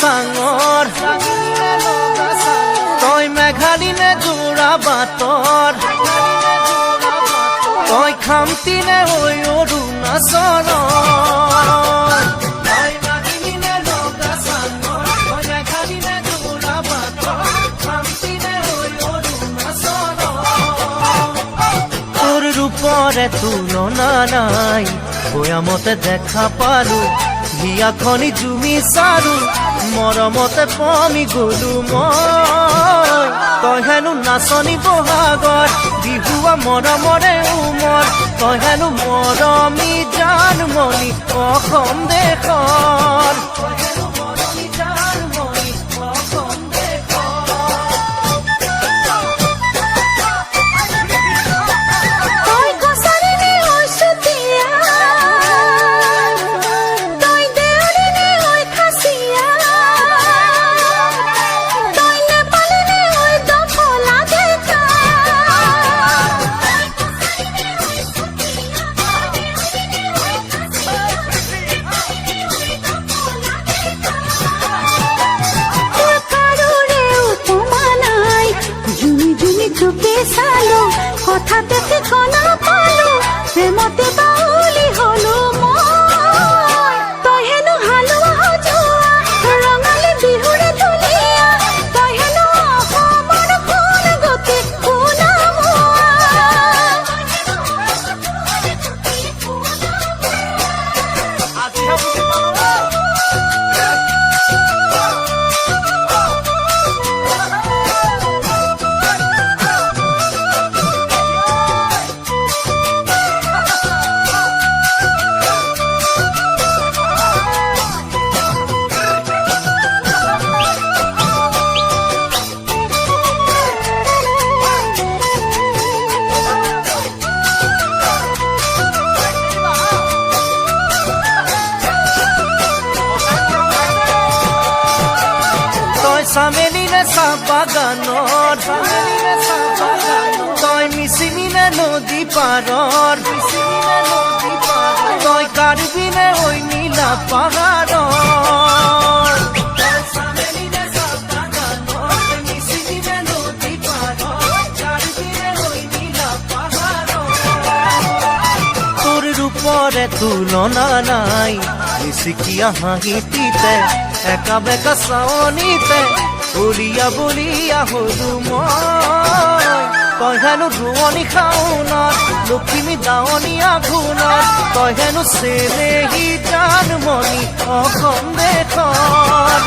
চাঙৰ তই মেঘালিনে যোৰা বাটৰ তই খামতিনে হৈ অৰুণাচলৰ তোৰ ৰূপৰে তুলনা নাই বয়ামতে দেখা পালো হিয়াখনি জুমি চাৰো মৰমতে পমি গলো মই তই হেনো নাচনি বহাগত বিহুৱা মৰমৰে উমৰ তই হেনো মৰমী জানমণি অসম দেশৰ কথাতে ঠিকনা পালো প্ৰেমতে বাউলি হলো মই তই হেনো হালোৱা সজোৱা ৰঙালী বিহুৰে ধুনীয়া তই হেনো অসমৰ কোন গতি চামেলিনে চাহ বাগানৰ তই মিচিমিনে নদী পাৰৰ তই কাৰ্বিনে হৈ নীলা পাহাৰৰ তোৰ ৰূপৰে তুলনা নাই মিচিকিয়া হাঁহিটিতে একা বেকা চাৱনিতে উলিয়া বলিয়া হলো মই তই হেনো ধুৱনি খাওনত লখিমী দাৱনী আঘোণত তই হেনো চেনেহী জানমণি অসম দেশৰ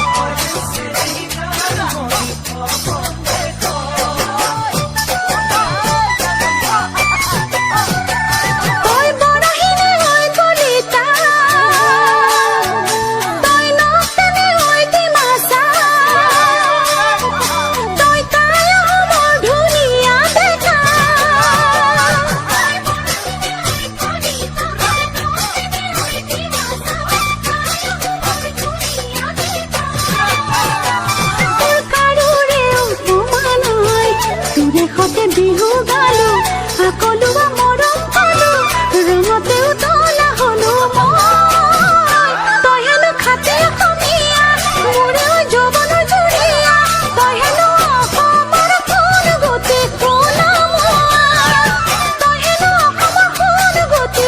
বিহু গালো সকলোৱা মৰম পালো ৰঙতে উতলা হলো মই তই হেনো খাতে অসমীয়া মোৰে যৌৱন জুৰিয়া তই হেনো অসমৰ কোন গতি তই হেনো অসমৰ কোন গতি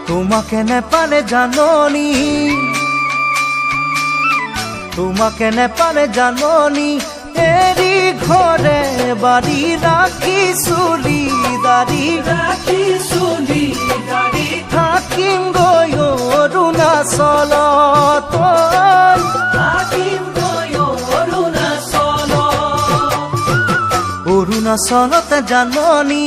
তোমাকে নেপালে জাননি তোমাকে নেপালে জাননি এৰি ঘৰে বাড়ি ৰাখি চুলি দাড়ি থাকিম গৈ অৰুণাচলত অৰুণাচলতে জাননি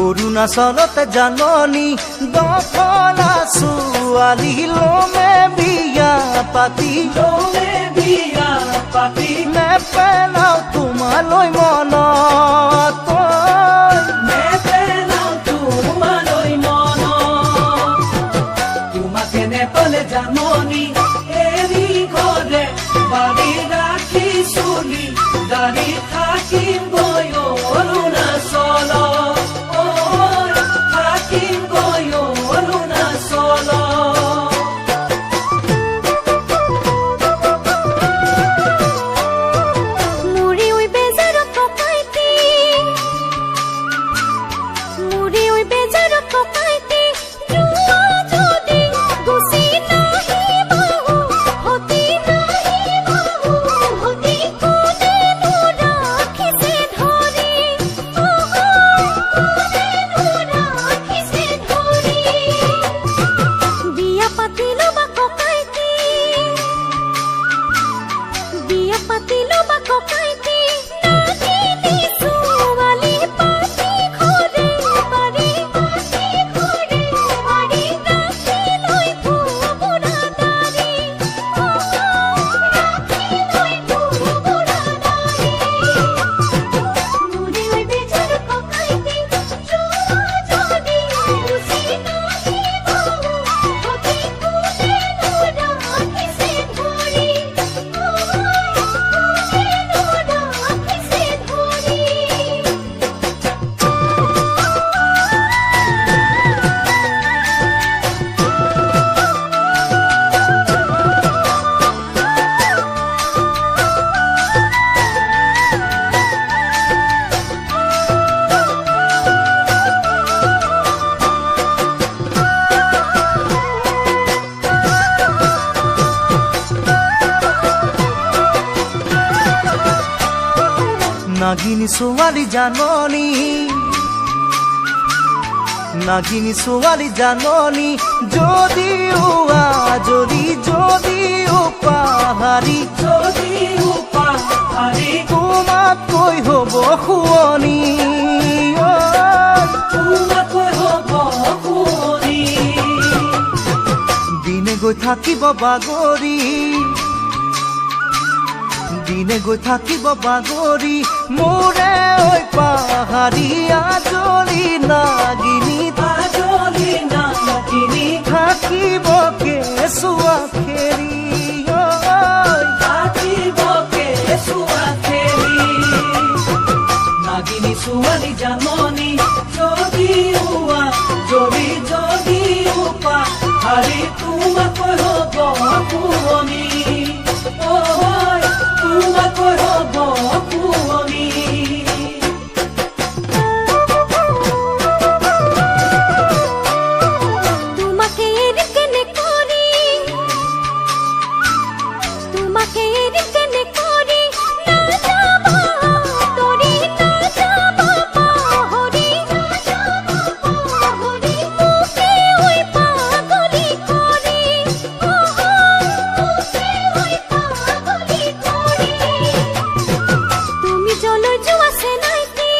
অৰুণাচলতে জাননি দফলা ছোৱালী লমে বিয়া পাতি নেপেলাও তোমালৈ মনত তোমাকে নেপালে জাননি এৰি ঘৰে বাড়ি ৰাখি চুলি দাড়ি থাকিম গৈ অৰুণাচল থাকিম গৈ অৰুণাচল মুড়ি ওই বেজার পকাইতে মুড়ি ওই বেজার পকাইতে জুয়া যদি গুছি নাহি বাহু হতি নাহি বাহু হতি কোনে রাখিছে ধরি কোনে রাখিছে ধরি বিয়া পাতিল বা ককাইতে বিয়া পাতিল বা ককাইতে নাগিনী ছোৱালী পাতি ঘৰে বাৰী পাতি ঘৰে বাৰী ৰাখি লৈ বুঢ়া দাৰি ৰাখি লৈ বুঢ়া দাৰি মুড়ি ওই বেজাৰ ককাইতে জুৱা যদি গুছি নাহি বাহু হতি কোনে ৰাখিছে ধৰি ৰাখিছে ধৰি নাগিনী ছোৱালী জাননি নাগিনী ছোৱালী জাননি যদিও আজৰি যদিও পাহাৰী তোমাতকৈ হ'ব শুৱনি দিনে গৈ থাকিব বাগৰি দিনে গৈ থাকিব বাগৰি মোৰে ঐ পাহাৰী আজলি নাগিনী থাকিব কেঁচুৱা খেৰি নাগিনী ছোৱালী জাননি যদি উপা হাৰি তোমাকৈ হ'ব শুৱনি তোমাকৈ হ'ব শুৱনি তোমাকে এৰি কেনে কৰি তোমাকে এৰি কেনে কৰি নাযাবা তৰি নাযাবা পাহৰি নাযাবা পাহৰি মোকে ওই পাগলি কৰি মোকে ওই পাগলি কৰি তুমি জলৈ যোৱা চেনাইতে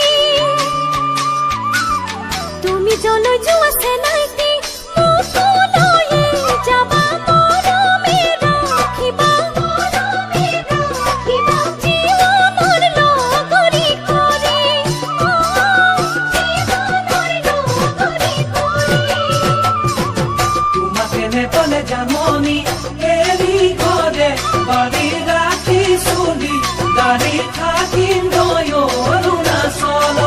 তুমি জলৈ যোৱা চেনাইতে মোকো লৈয়ে যাবা মৰমে ৰাখিবা জীৱনৰ লগৰী কৰি তোমাকে নেপালে জাননি এৰি ঘৰে বাৰী ৰাখি চুলি দাড়ি থাকিম গৈ অৰুণাচল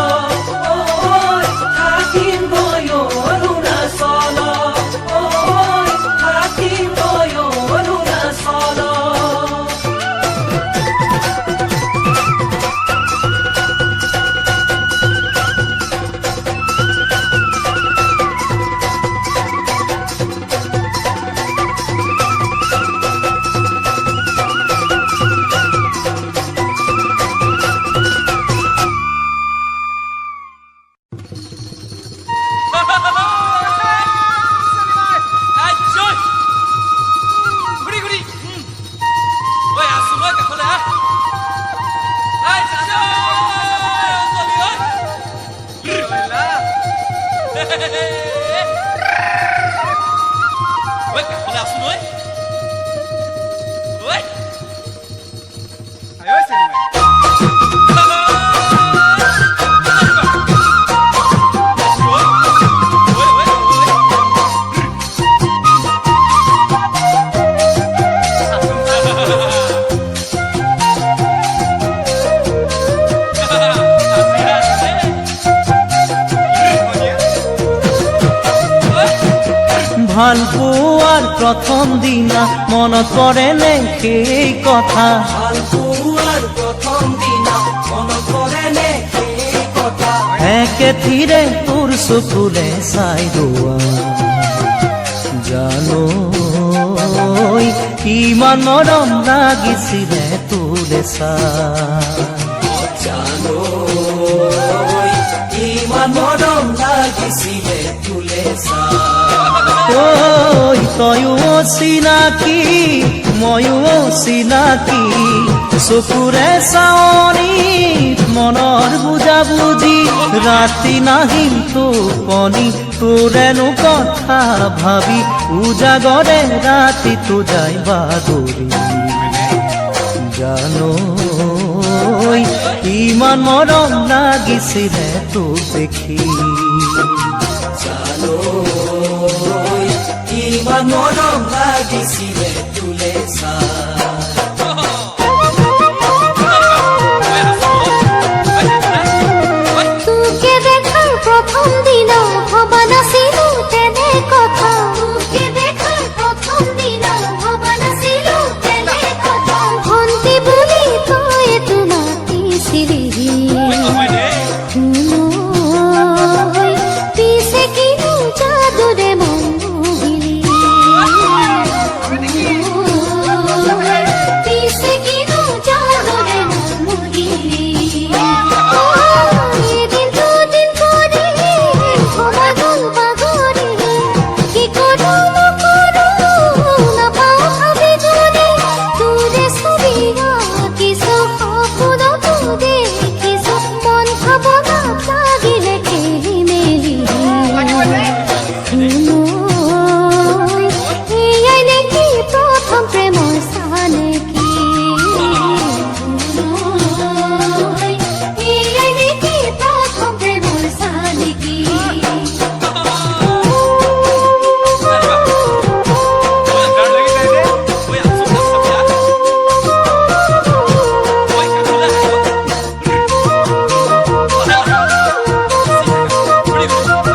থাকিম গৈ অৰুণাচল ঐ কাষলৈ আছোন ঐ ঐ আয় চেনি ভাল পোৱাৰ প্ৰথম দিনা মনত পৰেনে সেই কথা ভাল পোৱাৰ প্ৰথম দিনা মনত পৰেনে সেই কথা একে থিৰে তোৰ চকুৰে চাই ৰোৱা জানো কিমান মৰম লাগিছিলে তোৰে চাই জানো ইমান মৰম লাগিছিলে তোলে চা ঐ তয়ো চিনাকি ময়ো চিনাকি চকুৰে চাৱনি মনৰ বুজাবুজি ৰাতি নাহিম টোপনি তোৰেনো কথা ভাবি উজাগৰে ৰাতিটো যাই বাগৰি জানো ইমান মৰম লাগিছিলে তোক দেখি জানো ইমান মৰম লাগিছিলে তোলে চা তোকে দেখাৰ প্ৰথম দিনা ভবা নাছিলো তেনে কথা তোকে দেখাৰ প্ৰথম দিনা ভবা নাছিলো তেনে কথা ভন্টি বুলি তই তো মাতিছিলি পিছে কিনো যাদুৰে মন মোহিলি পিছে কিনো যাদুৰে মন মোহিলি এদিন দুদিন কৰি সময় গ'ল পাহৰি কি কৰো নকৰো নাপাওঁ ভাবি গুণি তোৰে ছবি আঁকিছো সপোনতো দেখিছো মন ভাৱনাত লাগিলে খেলি মেলি এয়াই নেকি প্ৰথম প্ৰেমৰ চানেকি এয়াই নেকি প্ৰথম প্ৰেমৰ চানেকি গান লাগি যায় ৰে ঐ আছোন চাপিয়া ঐ কাষলৈ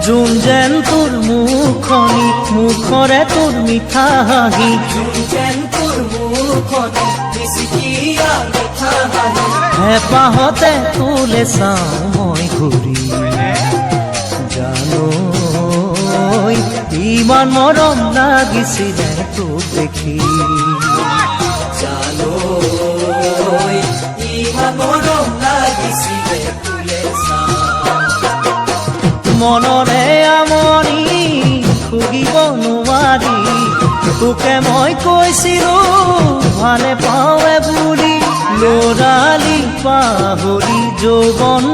যোন যেন তোৰ মুখনি মুখৰে তোৰ মিঠা হাঁহি যেন তোৰ মুখনি মিচিকিয়া মিঠা হাঁহি হেঁপাহতে তোলে চাওঁ মই ঘূৰি জানো ইমান মৰম লাগিছিলে তোক দেখি জানো ইমান মৰম লাগিছিলে তোলে চা মনৰে আমনি খুগিব নোৱাৰি তোকে মই কৈছিলো ভালে পাৱে বুলি ল'ৰালি পাহৰি যৌৱন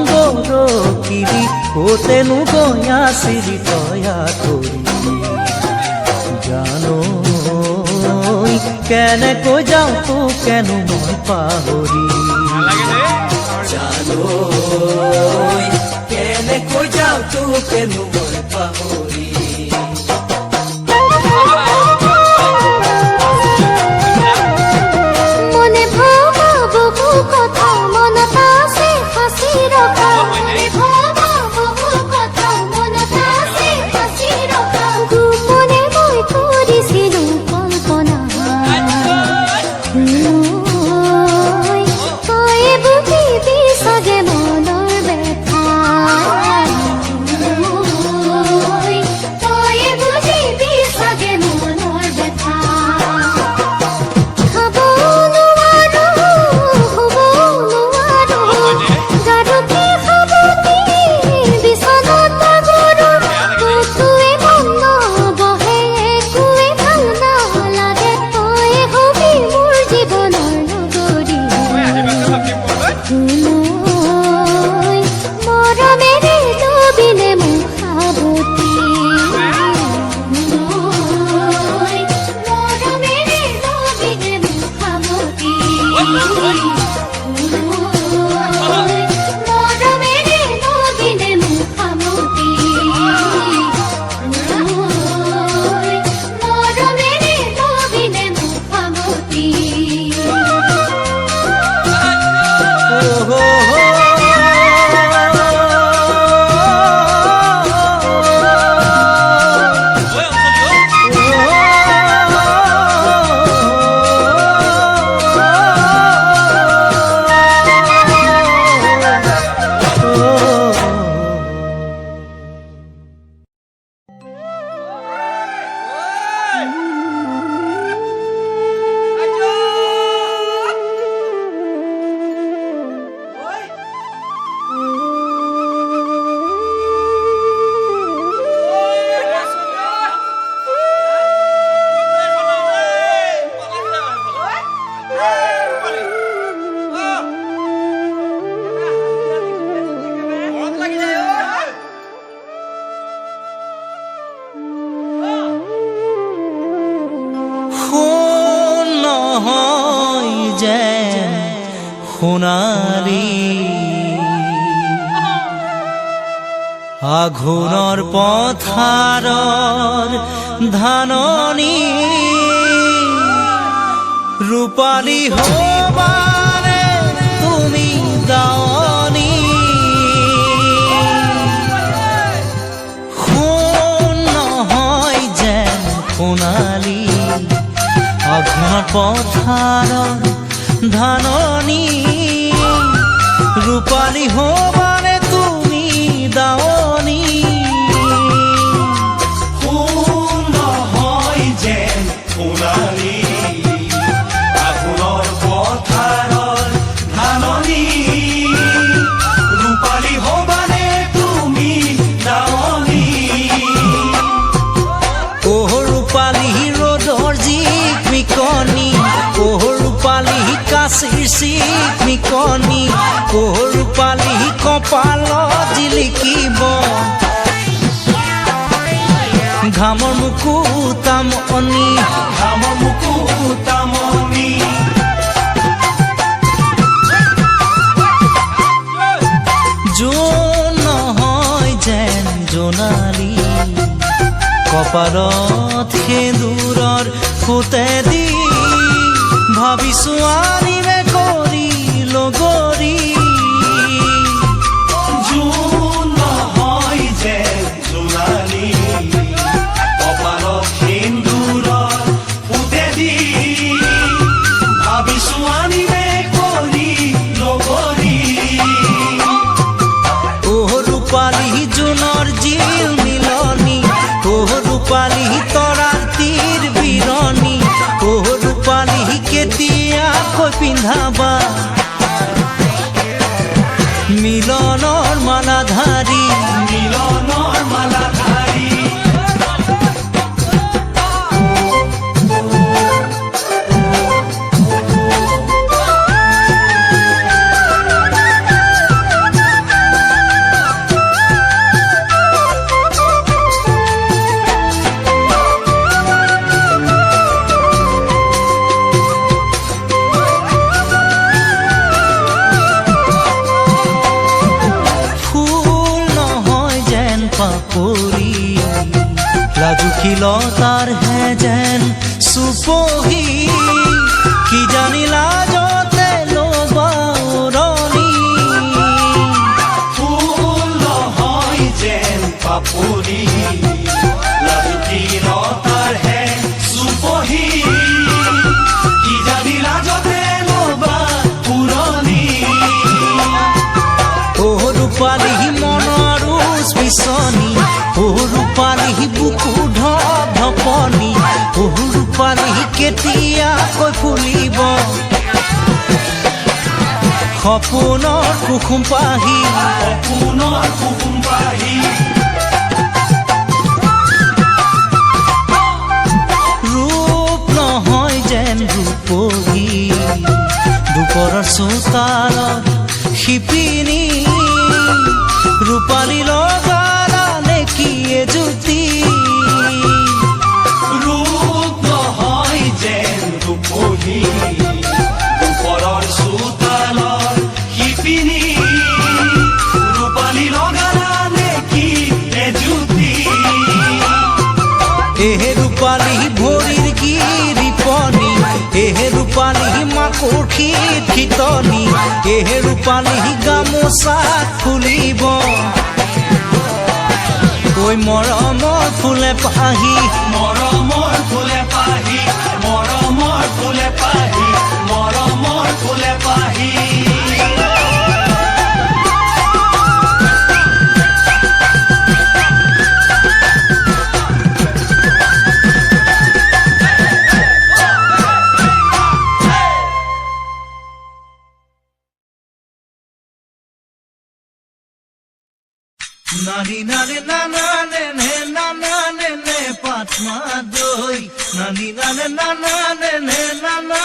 গৰকিলি কতেনো গৈ আছিলি তয়া কৰি জানো কেনেকৈ যাওঁ তোকেনো মই পাহৰি লাগে ৰে জানো কেনেকৈ যাওঁ তোকেনো মই পাহৰি মনে ভাবা বহু কথা মনত আছে ফাঁচি ৰখা মনে ভাবা বহু কথা মনত আছে ফাঁচি ৰখা গোপনে মই কৰিছিলো কল্পনা তই বুজিবি চাগে মনৰ ব্যথা নহয় যেন সোণালী আঘোণৰ পথাৰৰ ধাননি ৰূপালী হবাৰে তুমি দাৱনী সোণ নহয় যেন সোণালী আঘোণৰ পথাৰৰ ধাননি ৰূপালী হবাৰে তুমি দাৱনী সোণ নহয় যেন সোণালী আঘোণৰ পথাৰৰ ধাননি ৰূপালী হবানে তুমি দাৱনী ৰূপালী ৰ'দৰ জিকমিকনি ৰূপালী কাচিৰ চিকমিকনি ৰূপালী কপালত জিলিকিব ঘামৰ মুকুতামনি ঘামৰ মুকুতামনি জোন নহয় যেন জোনালী কপালত সেন্দুৰৰ ফুটেদি ভাবিছো আনিমে কৰি লগৰী জোন নহয় যেন জোনালী কপালত সেন্দুৰৰ ফুটেদি ভাবিছো আনিমে কৰি লগৰী ৰূপালী জোনৰ জিল মিলনি ৰূপালী তৰাৰ তীৰ বিৰণি ৰূপালী কেতিয়াকৈ পিন্ধাবা মিলনৰ মালাধাৰী মিলনৰ মালাধাৰী পাপৰি লাজুকীলতাৰ হে যেন চুপহি কি জানি লাজতে ল'বা উৰণি ফুল নহয় যেন পাপৰি লাজুকীলতাৰ হে চুপহি কি জানি লাজতে ল'বা উৰণি ৰূপালী মনৰ পিছনি ৰূপালী বুকু ঢপনি ৰূপালী কেতিয়াকৈ ফুলিব সপোনৰ কুসুম পাহি সপোনৰ কুসুম পাহি ৰূপ নহয় যেন ৰূপহী দুপৰৰ চোতালত শিপিনী ৰূপালী লগালা নেকি এজুতি ৰূপ নহয় যেন ৰূপহী ওপৰৰ চোতালৰ শিপিনী ৰূপালী লগালা নেকি এজুতি ৰূপালী ভৰিৰ গিৰিপনি ৰূপালী মাকুৰ খিতনি ৰূপালী গামোচা ফুলিব কৈ মৰমৰ ফুলে পাহি মৰমৰ ফুলে পাহি মৰমৰ ফুলে পাহি মৰমৰ ফুলে পাহি নানি নানি নানা নে নানা নে পাটমা দই নানি নানি নানা নে নানা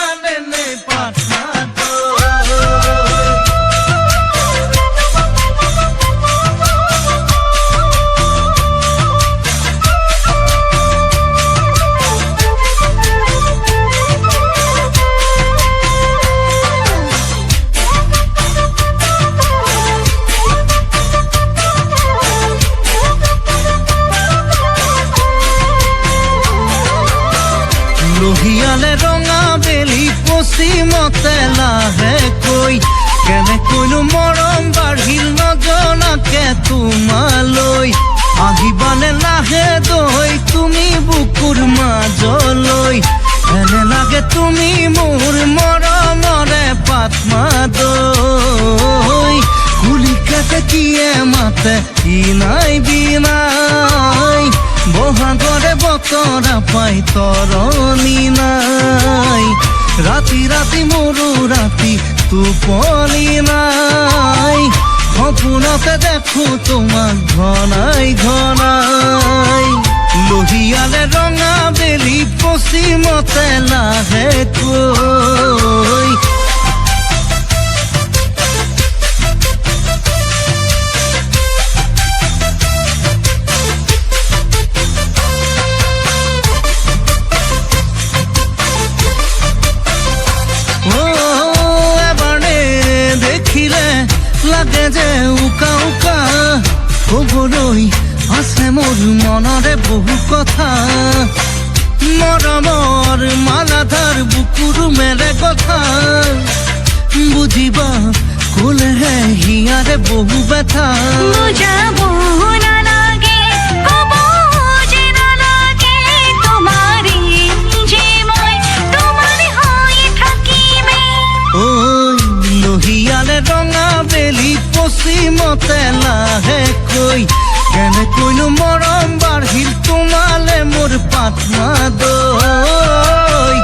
নে পাটমা দই লোহিয়ালে ৰঙা বেলি পশ্চিমতে লাহেকৈ কেনেকৈনো মৰম বাঢ়িল নজনাকে তোমালৈ আহিবানে লাহে দৈ তুমি বুকুৰ মাজলৈ এনে লাগে তুমি মোৰ মৰমৰে পাত্মা দৈ কুলিকাতে কিয়ে মাতে ইনাই বিনাই বহাগৰে বতৰা পাই তৰণি নাই ৰাতি ৰাতি মোৰো ৰাতি টোপনি নাই সপোনতে দেখো তোমাক ঘনাই ঘনাই লোহিয়ালে ৰঙা বেলি পশ্চিমতে লাহেকৈ লাগে যে উকা উকা কবলৈ আছে মোৰ মনৰে বহু কথা মৰমৰ মালাধাৰ বুকুৰ মেলে কথা বুজিবা কলেহে হিয়াৰে বহু ব্যথা বুজাব নালাগে কব যে নালাগে তোমাৰে যে মই তোমাৰ হৈ থাকিমেই ঐ লোহিয়ালে ৰঙা বেলি পশ্চিমতে লাহেকৈ কেনেকৈনো মৰম বাঢ়িল তোমালে মোৰ পাত্মা দৈ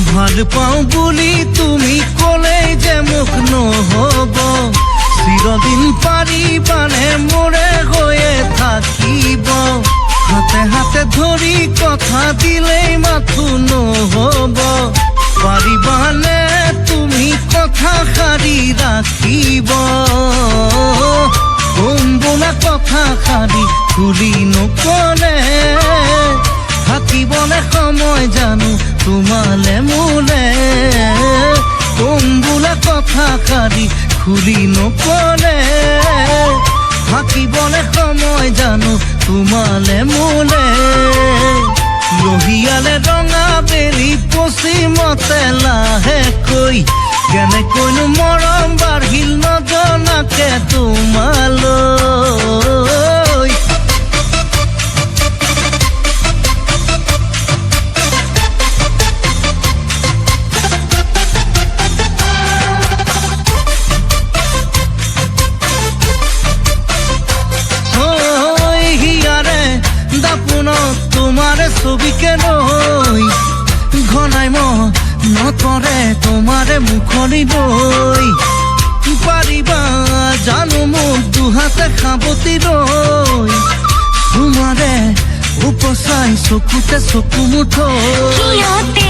ভাল পাওঁ বুলি তুমি ক'লেই যে মোক নহ'ব চিৰদিন পাৰিবানে মোৰে হৈয়ে থাকিব হাতে হাতে ধৰি কথা দিলেই মাথো নহ'ব পাৰিবানে তুমি কথা সাৰি ৰাখিব কম বোলা কথা সাৰি খুলি নকলে থাকিবনে সময় জানো তোমালে মোলে কম বোলা কথা সাৰি খুলি নকলে থাকিবনে সময় জানো তোমালে মোলে লোহিয়ালে ৰঙা বেলি পশ্চিমতে লাহেকৈ কেনেকৈনো মৰম বাঢ়িল নজনাকে তোমালৈ তোমাৰে ছবিকে নৈ ঘনাই নতৰে তোমাৰে মুখনি দৈ পাৰিবা জানো মোক দুহাতে সাৱতি ৰৈ তোমাৰে উপচাই চকুতে চকু মুঠৈ সিহঁতে